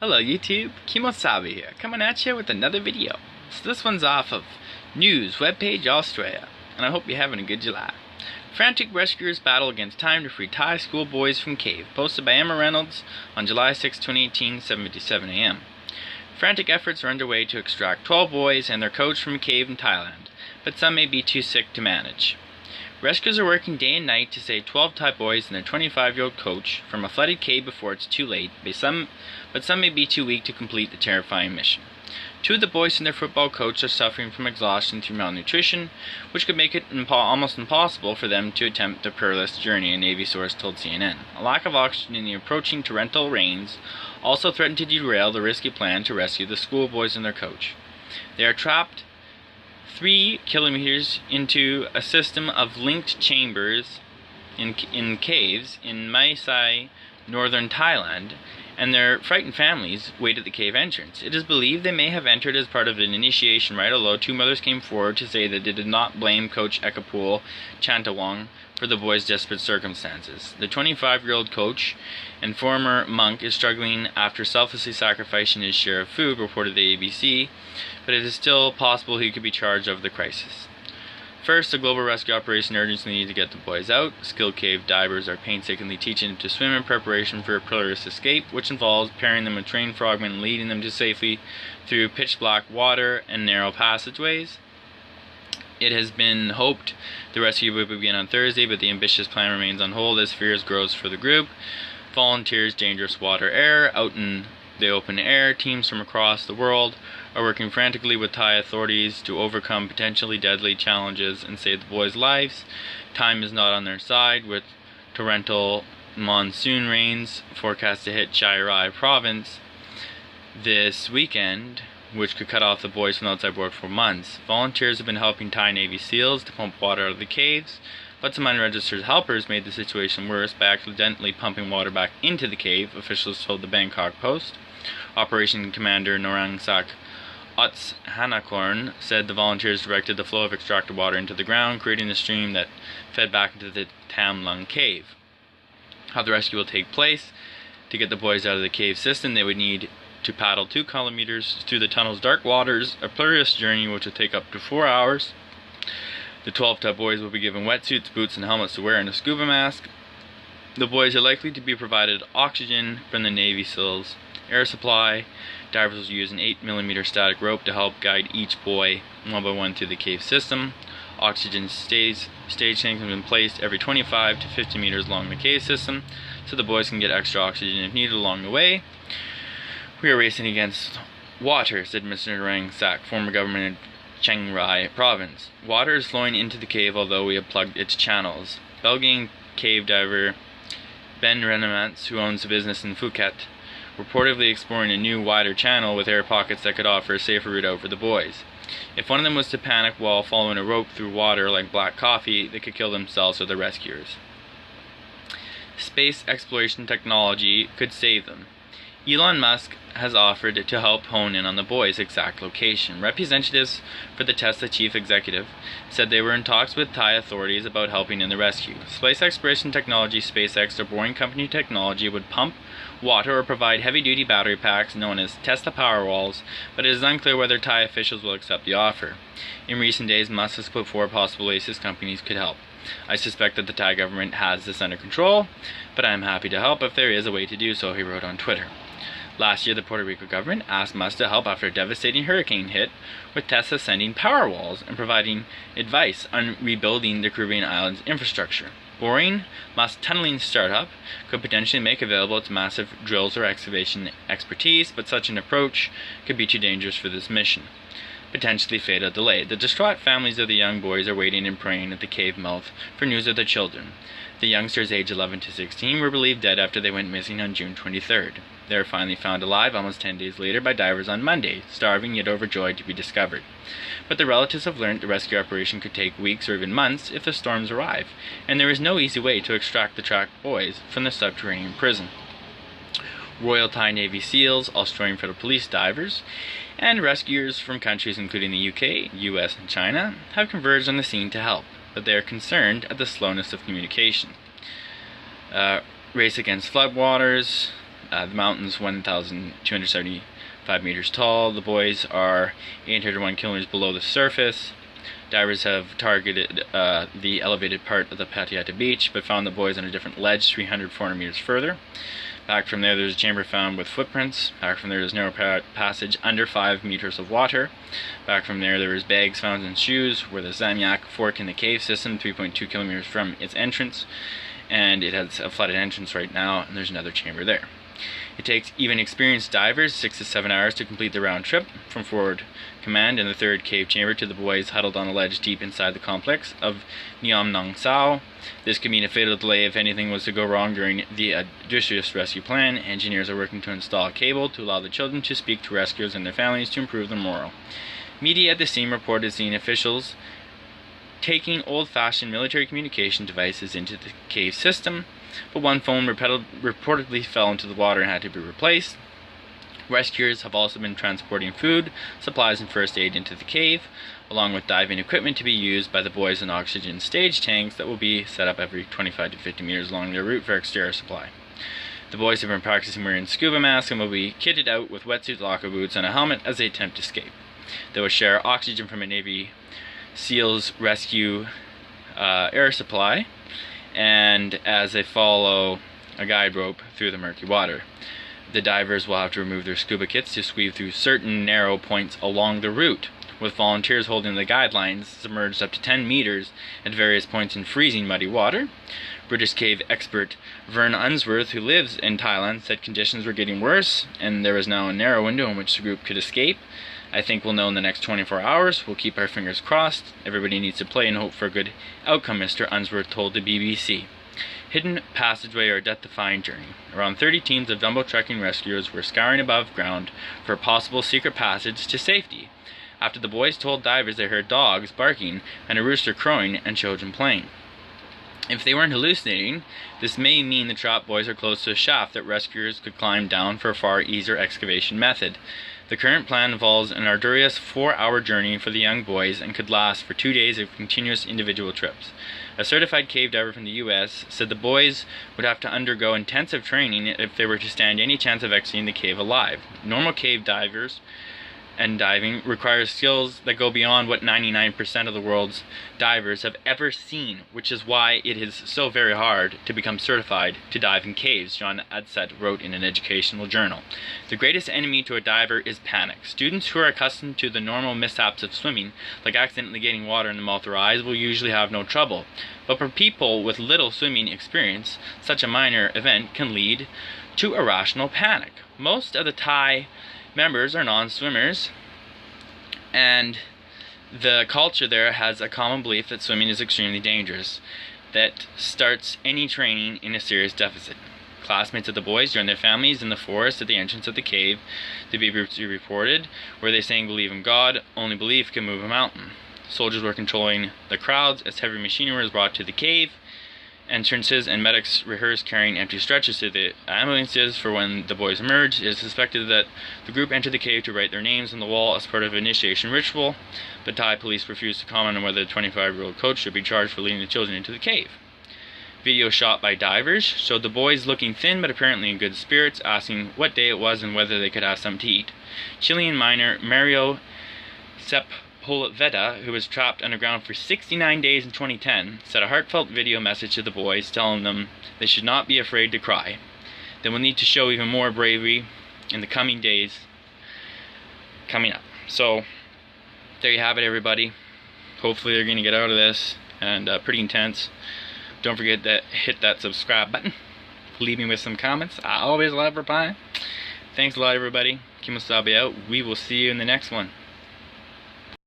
Hello YouTube, Kemo Sabi here, coming at you with another video. So this one's off of News webpage Australia, and I hope you're having a good July. Frantic rescuers battle against time to free Thai schoolboys from cave, posted by Emma Reynolds on July 6, 2018, 7:57 a.m. Frantic efforts are underway to extract 12 boys and their coach from a cave in Thailand, but some may be too sick to manage. Rescuers are working day and night to save 12 Thai boys and their 25-year-old coach from a flooded cave before it's too late, but some may be too weak to complete the terrifying mission. Two of the boys and their football coach are suffering from exhaustion through malnutrition, which could make it almost impossible for them to attempt the perilous journey, a Navy source told CNN. A lack of oxygen in the approaching torrential rains also threatened to derail the risky plan to rescue the schoolboys and their coach. They are trapped 3 kilometers into a system of linked chambers in caves in Mae Sai, northern Thailand, and their frightened families wait at the cave entrance. It is believed they may have entered as part of an initiation rite, although 2 mothers came forward to say that they did not blame Coach Ekapul Chantawong for the boys' desperate circumstances. The 25-year-old coach and former monk is struggling after selflessly sacrificing his share of food, reported the ABC, but it is still possible he could be charged of the crisis. First, the global rescue operation urgently needs to get the boys out. Skilled cave divers are painstakingly teaching them to swim in preparation for a perilous escape, which involves pairing them with trained frogmen and leading them to safely through pitch-black water and narrow passageways. It has been hoped the rescue would begin on Thursday, but the ambitious plan remains on hold as fears grows for the group. Volunteers, dangerous water, air, out in the open air, teams from across the world are working frantically with Thai authorities to overcome potentially deadly challenges and save the boys' lives. Time is not on their side, with torrential monsoon rains forecast to hit Chai Rai province this weekend, which could cut off the boys from outside world for months. Volunteers have been helping Thai Navy SEALs to pump water out of the caves, but some unregistered helpers made the situation worse by accidentally pumping water back into the cave, officials told the Bangkok Post. Operation Commander Norangsak Ots Hanakorn said the volunteers directed the flow of extracted water into the ground, creating a stream that fed back into the Tham Luang cave. How the rescue will take place: to get the boys out of the cave system, they would need to paddle 2 kilometers through the tunnel's dark waters, a perilous journey which would take up to 4 hours. The 12 Thai boys will be given wetsuits, boots, and helmets to wear, and a scuba mask. The boys are likely to be provided oxygen from the Navy SEALs air supply. Divers will use an 8mm static rope to help guide each boy one by one through the cave system. Oxygen stage tanks have been placed every 25 to 50 meters along the cave system, so the boys can get extra oxygen if needed along the way. We are racing against water, said Mr. Rang Sak, former governor of Chiang Rai province. Water is flowing into the cave, although we have plugged its channels. Belgian cave diver Ben Reynolds, who owns a business in Phuket, reportedly exploring a new, wider channel with air pockets that could offer a safer route out for the boys. If one of them was to panic while following a rope through water like black coffee, they could kill themselves or the rescuers. Space exploration technology could save them. Elon Musk has offered to help hone in on the boys' exact location. Representatives for the Tesla chief executive said they were in talks with Thai authorities about helping in the rescue. Space exploration technology, SpaceX, their Boring Company technology, would pump water or provide heavy-duty battery packs known as Tesla Powerwalls, but it is unclear whether Thai officials will accept the offer. In recent days, Musk has put forward possible ways his companies could help. I suspect that the Thai government has this under control, but I am happy to help if there is a way to do so, he wrote on Twitter. Last year, the Puerto Rico government asked Musk to help after a devastating hurricane hit, with Tesla sending Powerwalls and providing advice on rebuilding the Caribbean island's infrastructure. Boring, Musk's tunneling startup, could potentially make available its massive drills or excavation expertise, but such an approach could be too dangerous for this mission. Potentially fatal delay. The distraught families of the young boys are waiting and praying at the cave mouth for news of their children. The youngsters, aged 11 to 16, were believed dead after they went missing on June 23rd. They were finally found alive almost 10 days later by divers on Monday, starving yet overjoyed to be discovered. But the relatives have learned the rescue operation could take weeks or even months if the storms arrive, and there is no easy way to extract the trapped boys from the subterranean prison. Royal Thai Navy SEALs, Australian Federal Police divers, and rescuers from countries including the UK, US, and China have converged on the scene to help, but they are concerned at the slowness of communication. Race against floodwaters. The mountain's 1,275 meters tall. The boys are 801 kilometers below the surface. Divers have targeted the elevated part of the Patiata beach, but found the boys on a different ledge 400 meters further. Back from there, there's a chamber found with footprints. Back from there, there's narrow passage under 5 meters of water. Back from there, there was bags found in shoes, where the Zamyak fork in the cave system, 3.2 kilometers from its entrance, and it has a flooded entrance right now, and there's another chamber there. It takes even experienced divers 6 to 7 hours to complete the round trip from forward command in the third cave chamber to the boys huddled on a ledge deep inside the complex of Niam Nong Sao. This could mean a fatal delay if anything was to go wrong during the Odysseus rescue plan. Engineers are working to install a cable to allow the children to speak to rescuers and their families to improve their morale. Media at the scene reported seeing officials taking old-fashioned military communication devices into the cave system, but one phone reportedly fell into the water and had to be replaced. Rescuers have also been transporting food, supplies, and first aid into the cave, along with diving equipment to be used by the boys in oxygen stage tanks that will be set up every 25 to 50 meters along their route for exterior supply. The boys have been practicing wearing scuba masks and will be kitted out with wetsuits, locker boots, and a helmet as they attempt to escape. They will share oxygen from a Navy SEALs rescue air supply, and as they follow a guide rope through the murky water. The divers will have to remove their scuba kits to squeeze through certain narrow points along the route, with volunteers holding the guidelines submerged up to 10 meters at various points in freezing muddy water. British cave expert Vern Unsworth, who lives in Thailand, said conditions were getting worse and there was now a narrow window in which the group could escape. I think we'll know in the next 24 hours. We'll keep our fingers crossed. Everybody needs to play and hope for a good outcome, Mr. Unsworth told the BBC. Hidden passageway or a death-defying journey. Around 30 teams of jumbo trekking rescuers were scouring above ground for a possible secret passage to safety, after the boys told divers they heard dogs barking and a rooster crowing and children playing. If they weren't hallucinating, this may mean the trapped boys are close to a shaft that rescuers could climb down for a far easier excavation method. The current plan involves an arduous 4-hour journey for the young boys and could last for 2 days of continuous individual trips. A certified cave diver from the U.S. said the boys would have to undergo intensive training if they were to stand any chance of exiting the cave alive. Normal cave divers and diving requires skills that go beyond what 99% of the world's divers have ever seen, which is why it is so very hard to become certified to dive in caves, John Adset wrote in an educational journal. The greatest enemy to a diver is panic. Students who are accustomed to the normal mishaps of swimming, like accidentally getting water in the mouth or eyes, will usually have no trouble. But for people with little swimming experience, such a minor event can lead to irrational panic. Most of the Thai members are non-swimmers, and the culture there has a common belief that swimming is extremely dangerous, that starts any training in a serious deficit. Classmates of the boys joined their families in the forest at the entrance of the cave. The BBC reported, where they saying believe in God, only belief can move a mountain. Soldiers were controlling the crowds as heavy machinery was brought to the cave entrances, and medics rehearsed carrying empty stretchers to the ambulances for when the boys emerged. It is suspected that the group entered the cave to write their names on the wall as part of an initiation ritual, but Thai police refused to comment on whether the 25-year-old coach should be charged for leading the children into the cave. Video shot by divers showed the boys looking thin but apparently in good spirits, asking what day it was and whether they could have something to eat. Chilean miner Mario Sepulveda, who was trapped underground for 69 days in 2010, sent a heartfelt video message to the boys telling them they should not be afraid to cry. They will need to show even more bravery in the coming days coming up. So, there you have it, everybody. Hopefully they're going to get out of this, and pretty intense. Don't forget to hit that subscribe button. Leave me with some comments. I always love replying. Thanks a lot, everybody. Kemo Sabi out. We will see you in the next one.